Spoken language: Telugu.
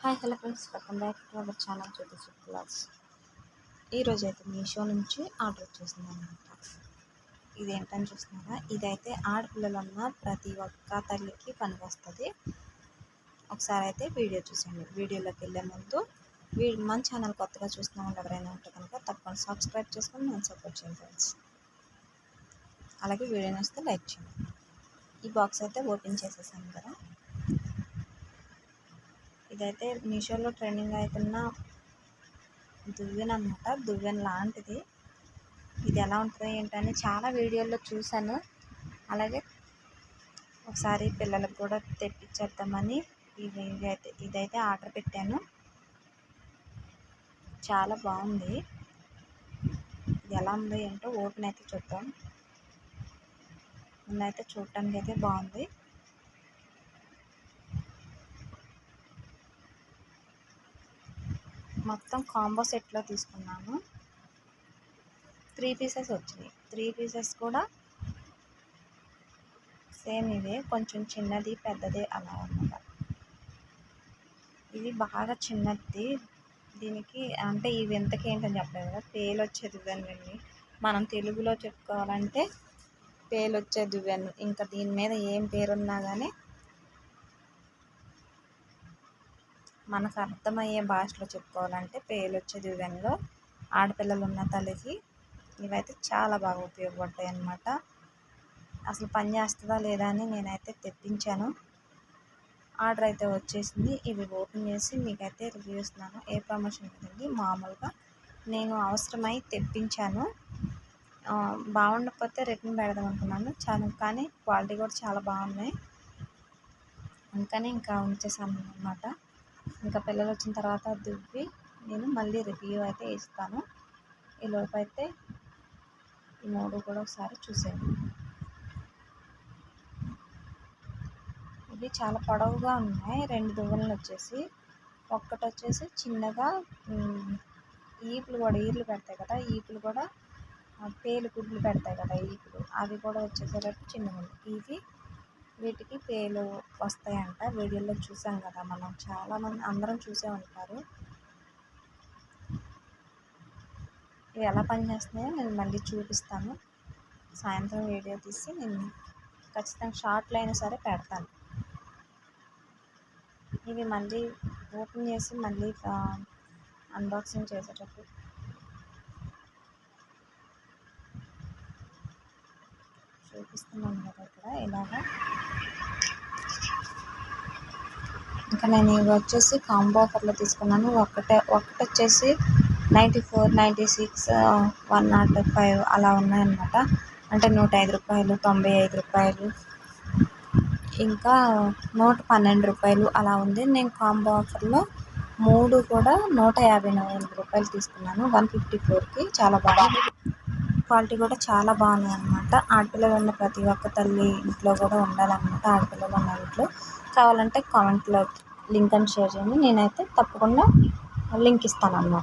Hi hello friends, welcome back to our channel Jyothi blogs. ఈరోజు అయితే మీషో నుంచి ఆర్డర్ చేసింది అనమాట. ఇదేంటని చూస్తున్నారా? ఇదైతే ఆడపిల్లలు ఉన్న ప్రతి ఒక్క తల్లికి పనికొస్తుంది. ఒకసారి అయితే వీడియో చూసేయండి. వీడియోలోకి వెళ్ళే ముందు మన ఛానల్ కొత్తగా చూసిన వాళ్ళు ఎవరైనా ఉంటే కనుక తప్పకుండా సబ్స్క్రైబ్ చేసుకొని నన్ను సపోర్ట్ చేయండి ఫ్రెండ్స్. అలాగే వీడియోని వస్తే లైక్ చేయండి. ఈ బాక్స్ అయితే ఓపెన్ చేసేసాను కదా. ఇదైతే మీషోలో ట్రెండింగ్ అవుతున్న దువ్వెన అనమాట. దువ్వెన లాంటిది. ఇది ఎలా ఉంటుంది ఏంటని చాలా వీడియోల్లో చూశాను. అలాగే ఒకసారి పిల్లలకు కూడా తెప్పించేద్దామని ఇదైతే ఆర్డర్ పెట్టాను. చాలా బాగుంది. ఇది ఎలా ఉందో ఏంటో ఓపెన్ అయితే చూద్దాం. ముందైతే చూడటానికి అయితే బాగుంది. మొత్తం కాంబో సెట్లో తీసుకున్నాను. 3 పీసెస్ వచ్చినాయి. 3 పీసెస్ కూడా సేమ్ ఇవే, కొంచెం చిన్నది పెద్దది అలా అన్నమాట. ఇది బాగా చిన్నది. దీనికి అంటే ఇవి ఎంతకి ఏంటని చెప్పలేదు కదా. పేలు వచ్చే దువ్వెనండి. మనం తెలుగులో చెప్పుకోవాలంటే పేలు వచ్చే దువ్వెను. ఇంకా దీని మీద ఏం పేరున్నా కానీ మనకు అర్థమయ్యే భాషలో చెప్పుకోవాలంటే పేలు వచ్చే దువ్వెనలో ఆడపిల్లలు ఉన్న తల్లికి ఇవైతే చాలా బాగా ఉపయోగపడతాయి అన్నమాట. అసలు పని చేస్తుందా లేదా అని నేనైతే తెప్పించాను. ఆర్డర్ అయితే వచ్చేసింది. ఇవి ఓపెన్ చేసి మీకైతే రివ్యూ ఇస్తున్నాను. ఏ ప్రమోషన్ లేదండి, మామూలుగా నేను అవసరమై తెప్పించాను. బాగుండకపోతే రిటర్న్ పెడదాం అనుకున్నాను. కానీ క్వాలిటీ కూడా చాలా బాగున్నాయి. అందుకని ఇంకా ఉంచేసాను అన్నమాట. ఇంకా పిల్లలు వచ్చిన తర్వాత దువ్వి నేను మళ్ళీ రివ్యూ అయితే ఇస్తాను. ఈలోపు అయితే ఈ 3 కూడా ఒకసారి చూసేయండి. ఇవి చాలా పొడవుగా ఉన్నాయి. 2 దువ్వెనలు వచ్చేసి, ఒక్కటి వచ్చేసి చిన్నగా ఈర్లు పెడతాయి కదా, ఈపులు కూడా పేలు గుడ్లు పెడతాయి కదా ఈపులు, అవి కూడా వచ్చేసేటట్టు చిన్నగా. వీటికి పేలు వస్తాయంట. వీడియోలో చూసాం కదా మనం, చాలామంది అందరం చూసే ఉంటారు. ఇవి ఎలా పనిచేస్తున్నాయో నేను మళ్ళీ చూపిస్తాను. సాయంత్రం వీడియో తీసి నేను ఖచ్చితంగా షార్ట్లో అయినా సరే పెడతాను. ఇవి మళ్ళీ ఓపెన్ చేసి మళ్ళీ అన్బాక్సింగ్ చేసేటప్పుడు చూపిస్తున్నాను కదా ఇక్కడ ఇలాగా. ఇంకా నేను ఇవి వచ్చేసి కాంబో ఆఫర్లో తీసుకున్నాను. ఒకటి వచ్చేసి 94, 96, 105 అలా ఉన్నాయన్నమాట. అంటే 105 రూపాయలు, 95 రూపాయలు, ఇంకా 112 రూపాయలు అలా ఉంది. నేను కాంబో ఆఫర్లో 3 కూడా 159 రూపాయలు తీసుకున్నాను. 154కి చాలా బాగుంది. క్వాలిటీ కూడా చాలా బాగున్నాయి అన్నమాట. ఆడపిల్లలు ఉన్న ప్రతి ఒక్క తల్లి ఇంట్లో కూడా ఉండాలన్నమాట. ఆడపిల్లలు ఉన్న ఇంట్లో కావాలంటే కామెంట్లో లింక్ అని షేర్ చేయండి. నేనైతే తప్పకుండా లింక్ ఇస్తాను అన్నమాట.